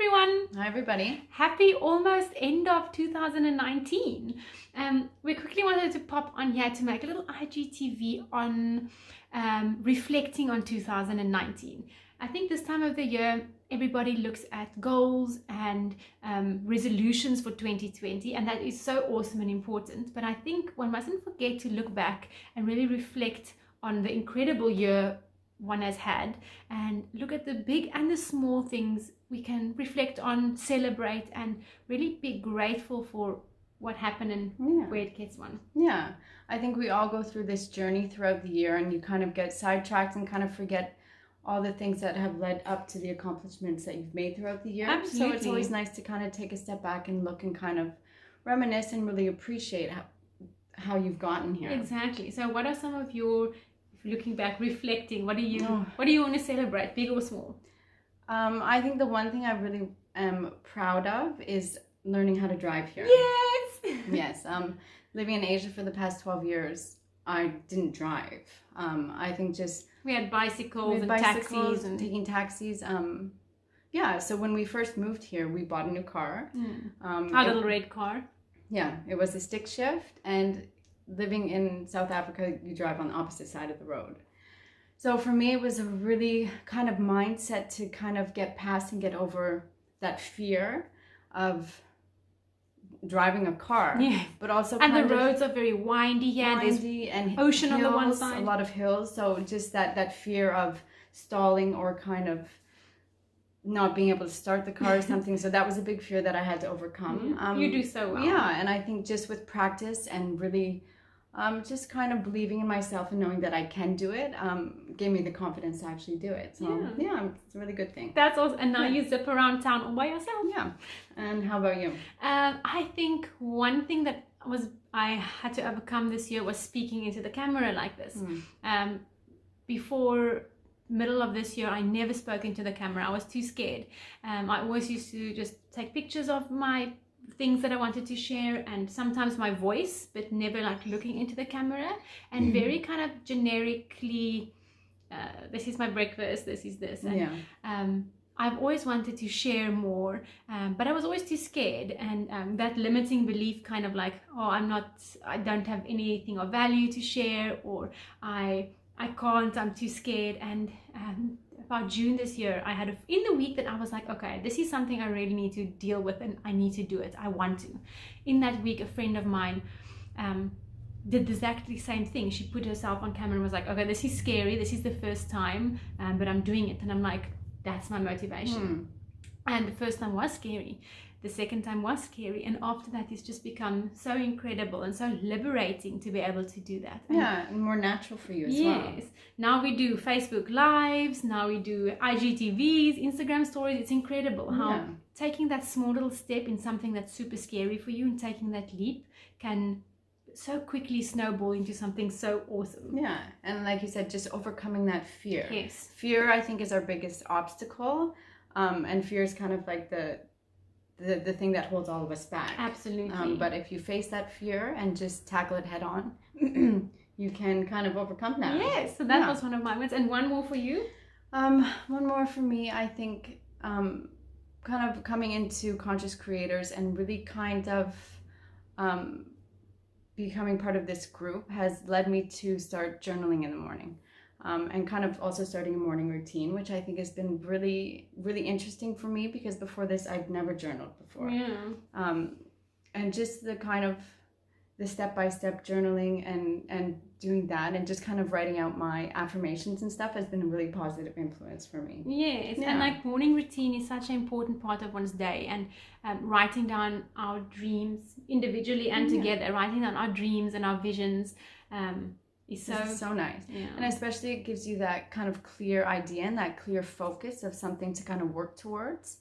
everyone. Hi everybody. Happy almost end of 2019. We quickly wanted to pop on here to make a little IGTV on reflecting on 2019. I think this time of the year, everybody looks at goals and resolutions for 2020, and that is so awesome and important. But I think one mustn't forget to look back and really reflect on the incredible year one has had and look at the big and the small things we can reflect on, celebrate, and really be grateful for what happened and where it gets one. Yeah, I think we all go through this journey throughout the year, and you kind of get sidetracked and kind of forget all the things that have led up to the accomplishments that you've made throughout the year. Absolutely. So it's always nice to kind of take a step back and look and kind of reminisce and really appreciate how you've gotten here. Exactly. So what are some of your, looking back, reflecting, what do you want to celebrate, big or small? I think the one thing I really am proud of is learning how to drive here. Yes. Yes. Living in Asia for the past 12 years, I didn't drive. I think just we had bicycles and taxis and taking taxis. Yeah. So when we first moved here, we bought a new car. Our little red car. Yeah, it was a stick shift, and living in South Africa, you drive on the opposite side of the road. So for me, it was a really kind of mindset to kind of get past and get over that fear of driving a car. Yeah. But also and the roads are very windy here. Windy and ocean hills, on the one side. A lot of hills. So just that fear of stalling or kind of not being able to start the car or something. So that was a big fear that I had to overcome. You do so well. Yeah, and I think just with practice and really just kind of believing in myself and knowing that I can do it gave me the confidence to actually do it. So yeah, it's a really good thing. That's awesome. And now you zip around town all by yourself. Yeah. And how about you? I think one thing that I had to overcome this year was speaking into the camera like this. Before middle of this year, I never spoke into the camera. I was too scared. I always used to just take pictures of my things that I wanted to share, and sometimes my voice, but never like looking into the camera, and very kind of generically this is my breakfast, this is this, and I've always wanted to share more, but I was always too scared, and that limiting belief kind of like, oh, I don't have anything of value to share, or I can't, I'm too scared. And about June this year, I had in the week that I was like, okay, this is something I really need to deal with, and I need to do it. I want to. In that week, a friend of mine did exactly the same thing. She put herself on camera and was like, okay, this is scary. This is the first time, but I'm doing it. And I'm like, that's my motivation. And the first time was scary. The second time was scary, and after that it's just become so incredible and so liberating to be able to do that. And more natural for you as well. Yes. Now we do Facebook Lives, now we do IGTVs, Instagram stories. It's incredible how taking that small little step in something that's super scary for you and taking that leap can so quickly snowball into something so awesome. Yeah, and like you said, just overcoming that fear. Yes. Fear, I think, is our biggest obstacle, and fear is kind of like the thing that holds all of us back. Absolutely. But if you face that fear and just tackle it head on, you can kind of overcome that. Yes, so that was one of my wins. And one more for you? One more for me, I think, kind of coming into Conscious Creators and really kind of becoming part of this group has led me to start journaling in the morning. And kind of also starting a morning routine, which I think has been really, really interesting for me, because before this, I've never journaled before. Yeah. And just the kind of the step-by-step journaling and doing that and just kind of writing out my affirmations and stuff has been a really positive influence for me. Yes, and like morning routine is such an important part of one's day, and writing down our dreams individually and together, writing down our dreams and our visions, is so nice. And especially it gives you that kind of clear idea and that clear focus of something to kind of work towards,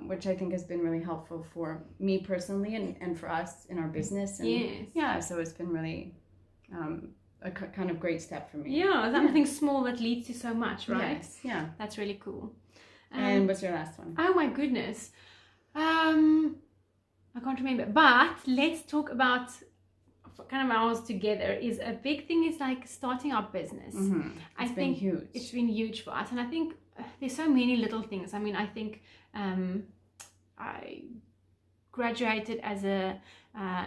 which I think has been really helpful for me personally and for us in our business. And so it's been really a kind of great step for me. Something small that leads to so much, right? Yes, that's really cool. And what's your last one? Oh my goodness, I can't remember, but let's talk about kind of ours together. Is a big thing is like starting our business. It's been huge. It's been huge for us, and I think there's so many little things. I mean, I think I graduated as a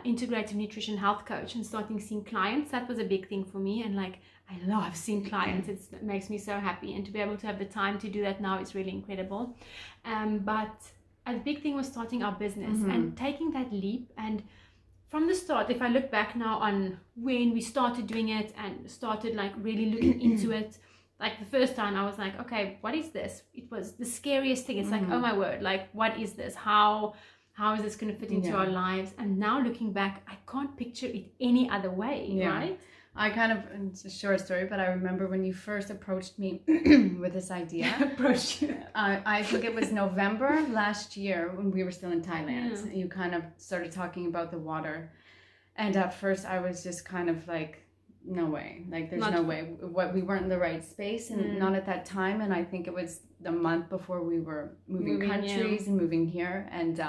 integrative nutrition health coach and starting seeing clients. That was a big thing for me, and like I love seeing clients. It makes me so happy, and to be able to have the time to do that now is really incredible. But a big thing was starting our business and taking that leap. And from the start, if I look back now on when we started doing it and started like really looking into it, like the first time I was like, okay, what is this? It was the scariest thing. It's like, oh my word, like what is this? How is this going to fit into our lives? And now looking back, I can't picture it any other way, right? I kind of, it's a short story, but I remember when you first approached me with this idea. Approached you. I think it was November last year when we were still in Thailand. Yeah. You kind of started talking about the water. And at first I was just kind of like, no way. Like there's no way. We weren't in the right space and not at that time. And I think it was the month before we were moving countries and moving here. And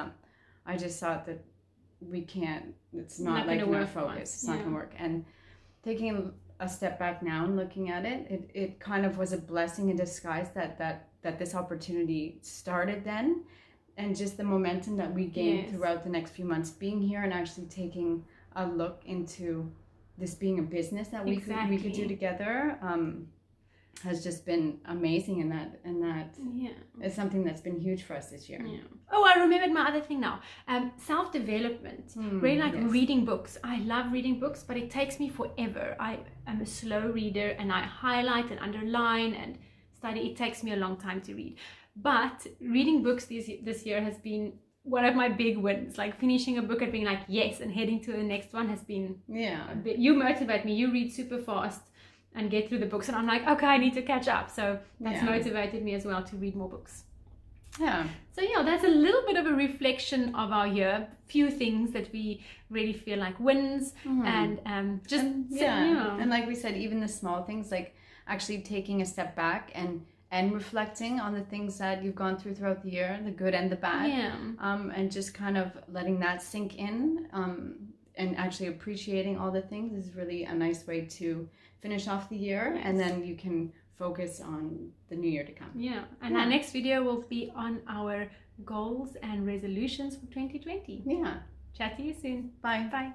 I just thought that we can't, it's not like in our focus. It's not going to work. And taking a step back now and looking at it, it kind of was a blessing in disguise that this opportunity started then, and just the momentum that we gained throughout the next few months being here and actually taking a look into this being a business that we could do together has just been amazing, and that is something that's been huge for us this year. Oh, I remembered my other thing now. Self-development. Really like reading books. I love reading books, but it takes me forever. I am a slow reader, and I highlight and underline and study. It takes me a long time to read. But reading books this year has been one of my big wins. Like finishing a book and being like, yes, and heading to the next one has been you motivate me. You read super fast and get through the books, and I'm like, okay, I need to catch up. So that's motivated me as well to read more books. So that's a little bit of a reflection of our year. Few things that we really feel like wins, and and like we said, even the small things, like actually taking a step back and reflecting on the things that you've gone through throughout the year, the good and the bad, and just kind of letting that sink in, and actually appreciating all the things is really a nice way to finish off the year, and then you can focus on the new year to come. Our next video will be on our goals and resolutions for 2020. Chat to you soon. Bye. Bye.